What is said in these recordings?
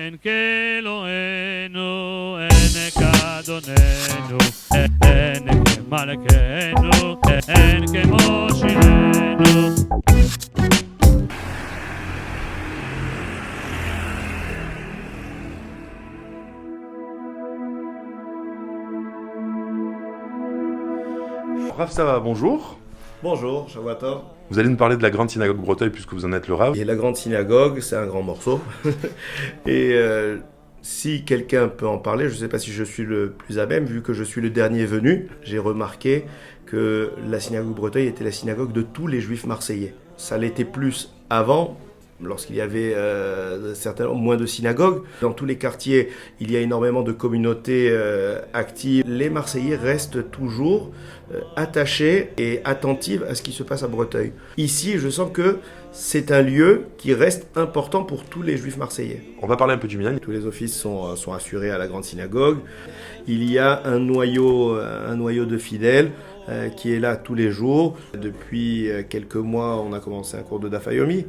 אין כאלוהינו, אין כאדוננו, אין כמלכנו, אין כמו שירנו. Rav Sava, bonjour. Bonjour, Shavuot. Vous allez nous parler de la grande synagogue Breteuil puisque vous en êtes le Rav. Et la grande synagogue, c'est un grand morceau. Et si quelqu'un peut en parler, je ne sais pas si je suis le plus à même, vu que je suis le dernier venu, j'ai remarqué que la synagogue Breteuil était la synagogue de tous les juifs marseillais. Ça l'était plus avant, lorsqu'il y avait certainement moins de synagogues. Dans tous les quartiers, il y a énormément de communautés actives. Les Marseillais restent toujours attachés et attentifs à ce qui se passe à Breteuil. Ici, je sens que c'est un lieu qui reste important pour tous les juifs marseillais. On va parler un peu du minyan. Tous les offices sont assurés à la grande synagogue. Il y a un noyau de fidèles qui est là tous les jours. Depuis quelques mois, on a commencé un cours de Daf Yomi,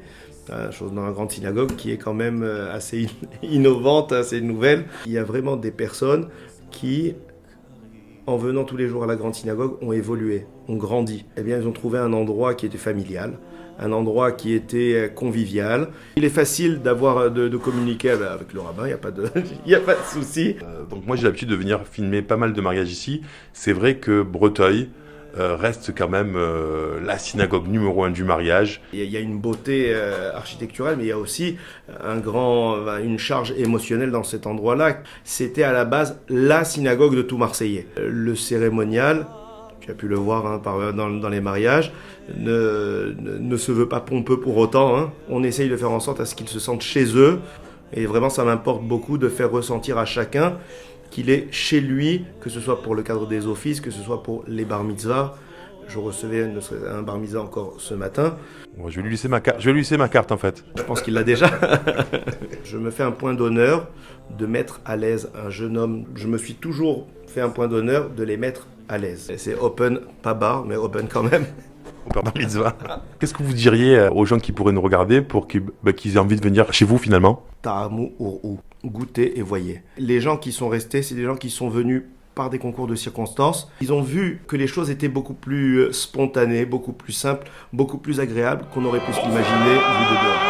chose dans la grande synagogue qui est quand même assez innovante, assez nouvelle. Il y a vraiment des personnes qui, en venant tous les jours à la grande synagogue, ont évolué, ont grandi. Eh bien, ils ont trouvé un endroit qui était familial, un endroit qui était convivial. Il est facile de communiquer avec le rabbin, il n'y a pas de souci. Donc moi j'ai l'habitude de venir filmer pas mal de mariages ici. C'est vrai que Breteuil reste quand même la synagogue numéro 1 du mariage. Il y a une beauté architecturale, mais il y a aussi une charge émotionnelle dans cet endroit-là. C'était à la base la synagogue de tout Marseillais. Le cérémonial, tu as pu le voir dans les mariages, ne se veut pas pompeux pour autant. On essaye de faire en sorte à ce qu'ils se sentent chez eux. Et vraiment, ça m'importe beaucoup de faire ressentir à chacun qu'il est chez lui, que ce soit pour le cadre des offices, que ce soit pour les bar mitzvahs. Je recevais un bar mitzvah encore ce matin. Je vais lui laisser ma carte en fait. Je pense qu'il l'a déjà. Je me fais un point d'honneur de mettre à l'aise un jeune homme. Je me suis toujours fait un point d'honneur de les mettre à l'aise. C'est open, pas bar, mais open quand même. Au bar mitzvah. Qu'est-ce que vous diriez aux gens qui pourraient nous regarder pour qu'ils aient envie de venir chez vous finalement? Ta'amu ur'u, goûtez et voyez. Les gens qui sont restés, c'est des gens qui sont venus par des concours de circonstances. Ils ont vu que les choses étaient beaucoup plus spontanées, beaucoup plus simples, beaucoup plus agréables qu'on aurait pu se l'imaginer vu de dehors.